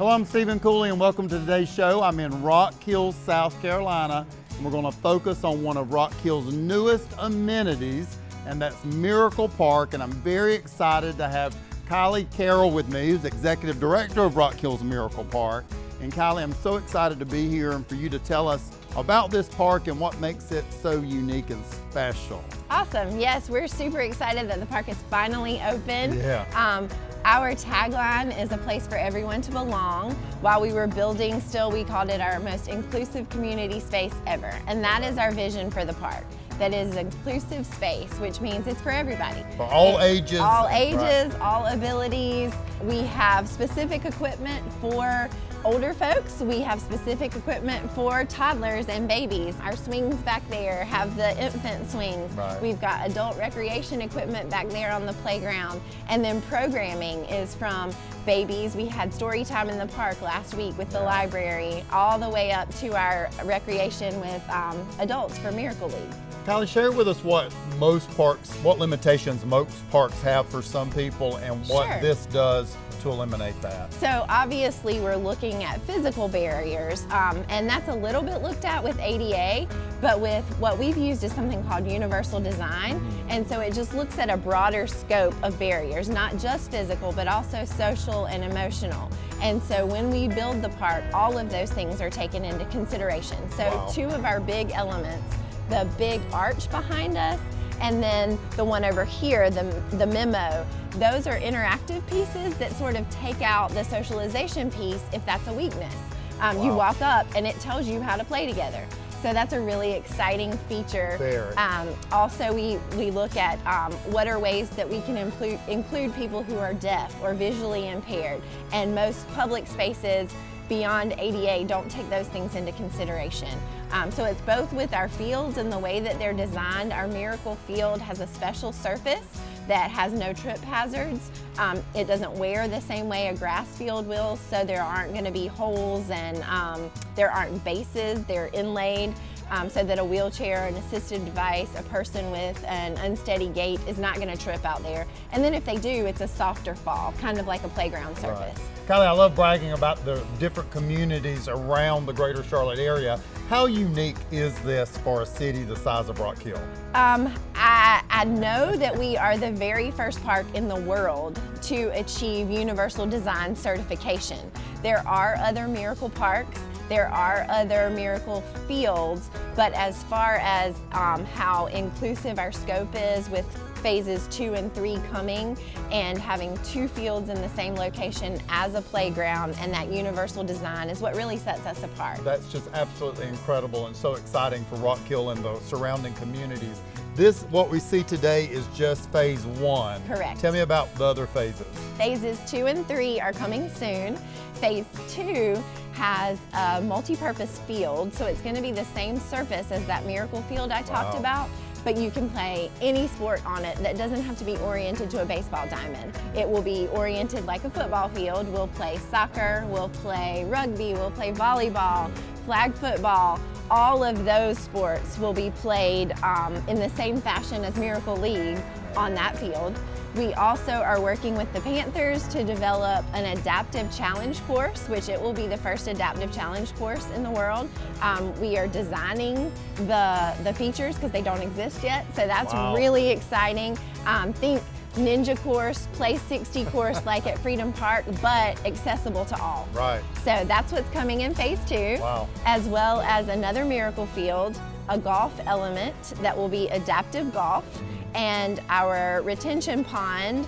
Hello, I'm Stephen Cooley and welcome to today's show. I'm in Rock Hill, South Carolina, and we're going to focus on one of Rock Hill's newest amenities, and that's Miracle Park. And I'm very excited to have Kylie Carroll with me, who's Executive Director of Rock Hill's Miracle Park. And Kylie, I'm so excited to be here and for you to tell us about this park and what makes it so unique and special. Awesome. Yes, we're super excited that the park is finally open. Yeah. Our tagline is a place for everyone to belong. While we were building still, we called it our most inclusive community space ever. And that is our vision for the park. That is an inclusive space, which means it's for everybody. For all ages. All ages, right. All abilities. We have specific equipment for older folks. We have specific equipment for toddlers and babies. Our swings back there have the infant swings. Right. We've got adult recreation equipment back there on the playground. And then programming is from babies. We had story time in the park last week with the library, all the way up to our recreation with adults for Miracle League. Kylie, share with us what limitations most parks have for some people and what Sure. this does to eliminate that. So obviously we're looking at physical barriers, and that's a little bit looked at with ADA, but with what we've used is something called universal design. And so it just looks at a broader scope of barriers, not just physical, but also social and emotional. And so when we build the park, all of those things are taken into consideration. So Wow. Two of our big elements, the big arch behind us, and then the one over here, the memo, those are interactive pieces that sort of take out the socialization piece if that's a weakness. You Wow. walk up and it tells you how to play together. So that's a really exciting feature. Very. Also, we look at what are ways that we can include people who are deaf or visually impaired. And most public spaces beyond ADA don't take those things into consideration. So it's both with our fields and the way that they're designed. Our Miracle Field has a special surface that has no trip hazards. It doesn't wear the same way a grass field will, so there aren't going to be holes and there aren't bases. They're inlaid so that a wheelchair, an assisted device, a person with an unsteady gait is not going to trip out there. And then if they do, it's a softer fall, kind of like a playground surface. Right. Kylie, I love bragging about the different communities around the greater Charlotte area. How unique is this for a city the size of Rock Hill? I know that we are the very first park in the world to achieve universal design certification. There are other Miracle Parks, there are other Miracle Fields, but as far as how inclusive our scope is with phases 2 and 3 coming and having 2 fields in the same location as a playground, and that universal design is what really sets us apart. That's just absolutely incredible and so exciting for Rock Hill and the surrounding communities. What we see today is just phase 1. Correct. Tell me about the other phases. Phases 2 and 3 are coming soon. Phase 2 has a multi-purpose field, so it's going to be the same surface as that Miracle Field I talked about, but you can play any sport on it that doesn't have to be oriented to a baseball diamond. It will be oriented like a football field. We'll play soccer, we'll play rugby, we'll play volleyball, flag football. All of those sports will be played in the same fashion as Miracle League on that field. We also are working with the Panthers to develop an adaptive challenge course, which it will be the first adaptive challenge course in the world. We are designing the features because they don't exist yet, so that's really exciting. Think ninja course, play 60 course like at Freedom Park, but accessible to all. Right. So that's what's coming in phase 2, as well as another Miracle Field, a golf element that will be adaptive golf, and our retention pond.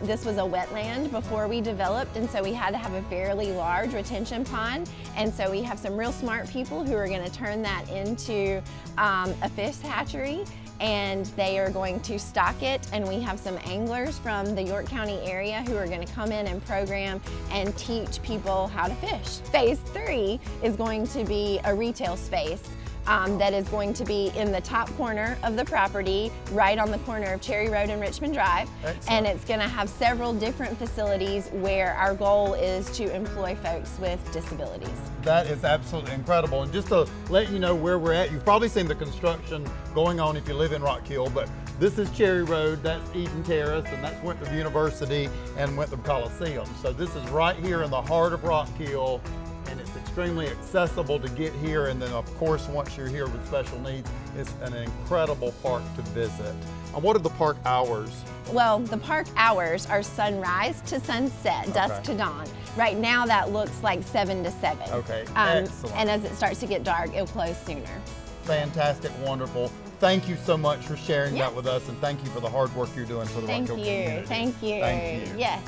This was a wetland before we developed, and so we had to have a fairly large retention pond. And so we have some real smart people who are going to turn that into a fish hatchery, and they are going to stock it. And we have some anglers from the York County area who are going to come in and program and teach people how to fish. Phase 3 is going to be a retail space. That is going to be in the top corner of the property, right on the corner of Cherry Road and Richmond Drive. Excellent. And it's going to have several different facilities where our goal is to employ folks with disabilities. That is absolutely incredible. And just to let you know where we're at, you've probably seen the construction going on if you live in Rock Hill, but This is Cherry Road, that's Eden Terrace, and that's Winthrop University and Winthrop Coliseum. So this is right here in the heart of Rock Hill, and it's extremely accessible to get here. And then of course, once you're here with special needs, it's an incredible park to visit. And what are the park hours? Well, the park hours are sunrise to sunset, dusk to dawn. Right now that looks like 7 to 7. Okay, excellent. And as it starts to get dark, it'll close sooner. Fantastic, wonderful. Thank you so much for sharing that with us, and thank you for the hard work you're doing for the Rock Hill community. Thank you. Thank you. Yes.